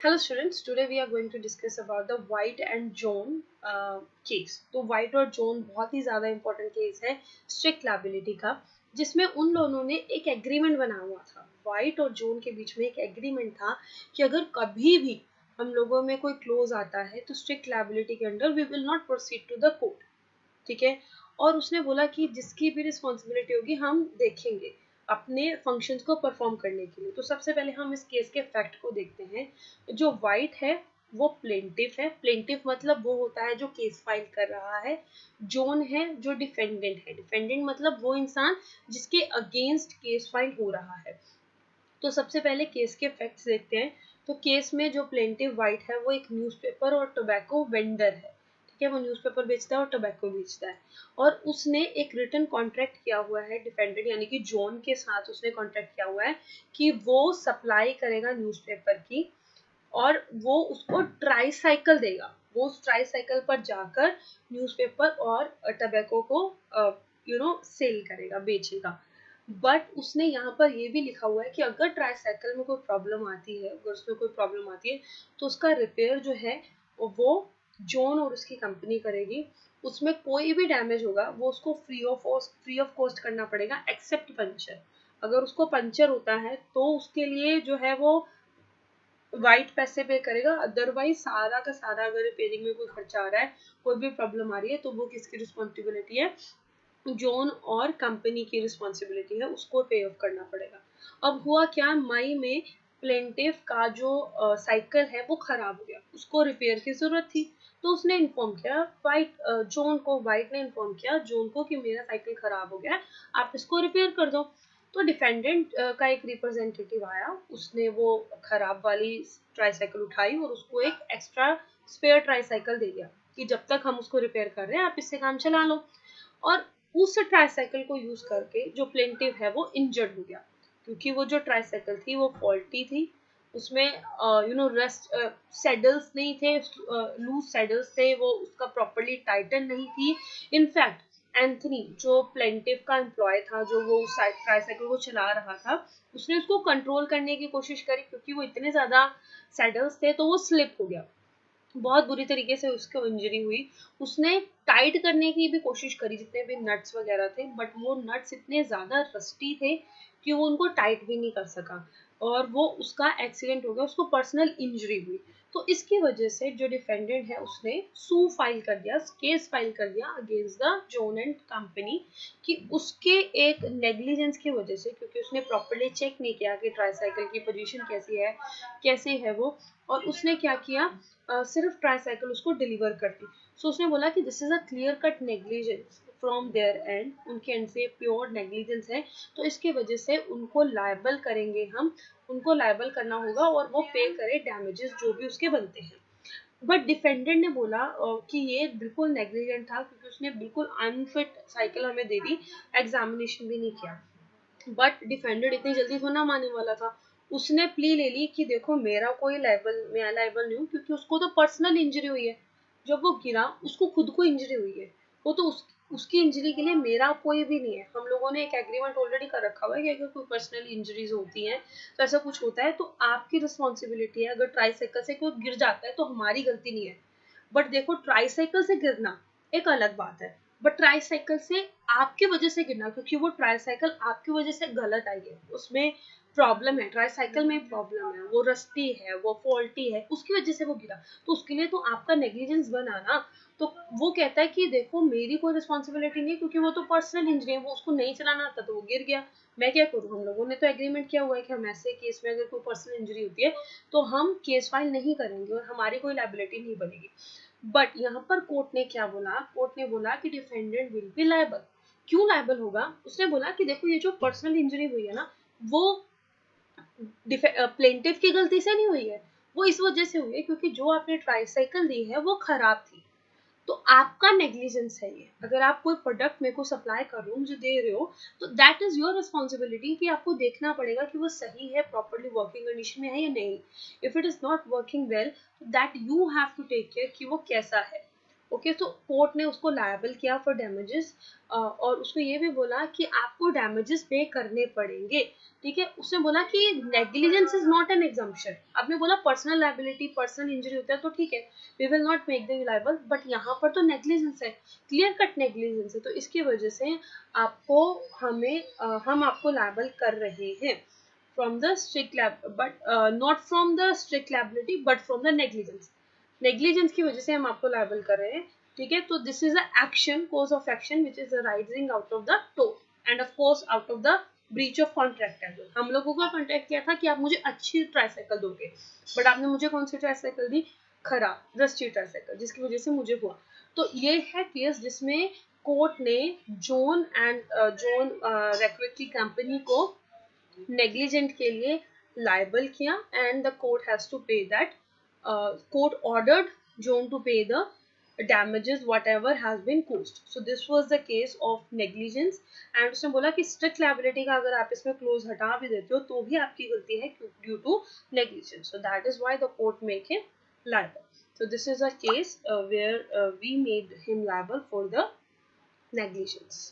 Hello students, today we are going to discuss about the White and John case। तो White और John बहुत ही ज़्यादा important case है strict liability का, जिसमें उन दोनों ने एक एग्रीमेंट बना हुआ था। White और John के बीच में एक एग्रीमेंट था कि अगर कभी भी हम लोगों में कोई क्लोज आता है तो स्ट्रिक्ट लाइबिलिटी के under we will not proceed to the court, ठीक है। और उसने बोला कि जिसकी भी रिस्पॉन्सिबिलिटी होगी हम देखेंगे अपने फंक्शंस को परफॉर्म करने के लिए। तो सबसे पहले हम इस केस के फैक्ट को देखते हैं। जो वाइट है वो प्लेंटिफ है। प्लेंटिफ मतलब वो होता है जो केस फाइल कर रहा है। जोन है जो डिफेंडेंट है। डिफेंडेंट मतलब वो इंसान जिसके अगेंस्ट केस फाइल हो रहा है। तो सबसे पहले केस के फैक्ट्स देखते हैं। तो केस में जो प्लेंटिव वाइट है वो एक न्यूज़पेपर और टोबैको वेंडर है, ठीक है। वो न्यूज़पेपर बेचता है और टोबैको बेचता है, और उसने एक रिटन कॉन्ट्रैक्ट किया हुआ है डिफेंडेंट यानी कि जॉन के साथ। उसने कॉन्ट्रैक्ट किया हुआ है कि वो सप्लाई करेगा न्यूज़पेपर की, और वो उसको ट्राईसाइकिल देगा। वो उस ट्राईसाइकिल पर जाकर न्यूज़पेपर और टोबैको को सेल करेगा, बेचेगा। बट उसने यहाँ पर ये भी लिखा हुआ है कि अगर ट्राईसाइकिल में कोई प्रॉब्लम आती है, अगर उसमें कोई प्रॉब्लम आती है तो उसका रिपेयर जो है वो जॉन और उसकी कंपनी करेगी। उसमें कोई भी डैमेज होगा वो उसको फ्री ऑफ कॉस्ट करना पड़ेगा, एक्सेप्ट पंचर। अगर उसको पंचर होता है तो उसके लिए जो है वो वाइट पैसे पे करेगा। अदरवाइज सारा का सारा अगर रिपेयरिंग में कोई खर्चा आ रहा है, कोई भी प्रॉब्लम आ रही है, तो वो किसकी रिस्पॉन्सिबिलिटी है? जॉन और कंपनी की रिस्पॉन्सिबिलिटी है, उसको पे ऑफ करना पड़ेगा। अब हुआ क्या, मई में प्लेंटिफ का जो साइकिल है वो खराब हो गया, उसको रिपेयर की जरूरत थी। तो उसने इन्फॉर्म किया जॉन को। वाइट ने इन्फॉर्म किया जॉन को कि मेरा साइकिल खराब हो गया, आप इसको रिपेयर कर दो। तो डिफेंडेंट का एक रिप्रेजेंटेटिव आया, उसने वो खराब वाली ट्राईसाइकिल उठाई और उसको एक एक्स्ट्रा स्पेयर ट्राईसाइकिल दे दिया कि जब तक हम उसको रिपेयर कर रहे हैं आप इससे काम चला लो। और उस ट्राईसाइकिल को यूज करके जो प्लेंटिव है वो इंजर्ड हो गया, क्योंकि वो जो ट्राईसाइकिल थी वो फॉल्टी थी। उसमें रस्ट सैडल्स नहीं थे, लूज सैडल्स थे, वो उसका प्रॉपर्ली टाइटन नहीं थी। इनफैक्ट एंथनी जो प्लेंटिव का एम्प्लॉय था, जो वो ट्राईसाइकिल को चला रहा था, उसने उसको कंट्रोल करने की कोशिश करी, क्योंकि वो इतने ज्यादा सैडल्स थे तो वो स्लिप हो गया। बहुत बुरी तरीके से उसको इंजरी हुई। उसने टाइट करने की भी कोशिश करी जितने भी नट्स वगैरह थे, बट वो नट्स इतने ज़्यादा रस्टी थे कि वो उनको टाइट भी नहीं कर सका, और वो उसका एक्सीडेंट हो गया, उसको पर्सनल इंजरी हुई। तो इसकी वजह से जो डिफेंडेंट है उसने सू फाइल कर दिया, केस फाइल कर दिया against the John and company, कि उसके एक नेग्लिजेंस की वजह से, क्योंकि उसने प्रॉपर्ली चेक नहीं किया कि ट्राईसाइकिल की पोजीशन कैसी है, कैसे है वो, और उसने क्या किया, सिर्फ ट्राईसाइकिल उसको डिलीवर कर दी। सो उसने बोला कि this is a clear cut negligence from their end, उनके एंड से प्योर नेग्लिजेंस है। तो इसके वजह से उनको लायबल करेंगे हम, उनको लायबल करना होगा और वो पे करे डैमेजेस जो भी उसके बनते हैं। बट डिफेंडेंट ने बोला कि ये बिल्कुल नेग्लिजेंट था, क्योंकि उसने बिल्कुल अनफिट साइकिल हमें दे दी, एग्जामिनेशन भी नहीं किया। बट डिफेंडेंट इतनी जल्दी थोड़ा ना मानने वाला था। उसने प्ली ले ली कि देखो मेरा कोई लाइबल, मैं लाइबल नहीं हूँ, क्योंकि उसको तो पर्सनल इंजरी हुई है। जब वो गिरा उसको खुद को इंजरी हुई है, वो तो उसकी इंजरी के लिए मेरा कोई भी नहीं है। हम लोगों ने एक एग्रीमेंट ऑलरेडी कर रखा हुआ है कि अगर कोई पर्सनल इंजरीज होती हैं, तो ऐसा कुछ होता है तो आपकी रिस्पॉन्सिबिलिटी है। अगर ट्राईसाइकिल से कोई गिर जाता है तो हमारी गलती नहीं है। बट देखो, ट्राईसाइकिल से गिरना एक अलग बात है, बट ट्राईसाइकिल से आपकी वजह से गिरना, क्योंकि वो ट्राईसाइकिल आपकी वजह से गलत आई है, उसमें प्रॉब्लम है, ट्राईसाइकिल में प्रॉब्लम है, वो रस्टी है, वो फॉल्टी है, उसकी वजह से वो गिरा, तो उसके लिए तो आपका नेग्लिजेंस बना ना। तो वो कहता है कि देखो मेरी कोई रिस्पॉन्सिबिलिटी नहीं है, क्योंकि वो तो पर्सनल इंजरी है, वो उसको नहीं चलाना आता तो वो गिर गया, मैं क्या करूँ। हम लोगों ने तो एग्रीमेंट किया हुआ है कि हम ऐसे केस में अगर कोई पर्सनल इंजरी होती है तो हम केस फाइल नहीं करेंगे और हमारी कोई लायबिलिटी नहीं बनेगी। बट यहाँ पर कोर्ट ने क्या बोला, कोर्ट ने बोला कि डिफेंडेंट विल बी लायबल। क्यों लायबल होगा? उसने बोला कि देखो ये जो पर्सनल इंजरी हुई है ना, वो प्लेंटिफ की गलती से नहीं हुई है, वो इस वजह से हुई है क्योंकि जो आपने ट्राईसाइकिल दी है वो खराब थी। तो आपका नेग्लिजेंस है ये। अगर आप कोई प्रोडक्ट मेरे को सप्लाई कर रहे हो, मुझे दे रहे हो, तो दैट इज योर रिस्पॉन्सिबिलिटी कि आपको देखना पड़ेगा कि वो सही है, प्रॉपरली वर्किंग कंडीशन में है या नहीं। If it is not working well, that you have to take care कि वो कैसा है। ओके, तो कोर्ट ने उसको लायबल किया फॉर डैमेजेस, और उसको ये भी बोला कि आपको डैमेजेस पे करने पड़ेंगे, ठीक है। उसने बोला कि negligence is not an exemption. आपने बोला पर्सनल लायबिलिटी, पर्सनल इंजरी होता है तो ठीक है, we will not make them liable, but यहाँ पर तो नेग्लिजेंस है, क्लियर कट नेग्लिजेंस है, तो इसकी वजह से आपको हम आपको लायबल कर रहे हैं from the strict but not from the strict liability but from the negligence. Negligence की वजह से हम आपको लायबल कर रहे हैं, ठीक है। तो this is a action, course of action which is arising out of the tort and of course out of the breach of contract as well. हम लोगों का कॉन्ट्रैक्ट किया था कि आप मुझे अच्छी ट्राईसाइकिल दोगे, बट आपने मुझे कौन सी ट्राईसाइकिल दी? खराब रस्टी ट्राईसाइकिल, जिसकी वजह से मुझे हुआ। तो ये है केस जिसमें कोर्ट ने जोन रैकविक की कंपनी को नेग्लिजेंट के लिए लायबल किया, and the court has to pay that, court ordered Joan to pay the damages whatever has been caused. So this was the case of negligence, and उसने बोला कि strict liability का अगर आप इसमें clause हटा भी देते हो तो भी आपकी गलती है due to negligence. So that is why the court make him liable. So this is a case where we made him liable for the negligence.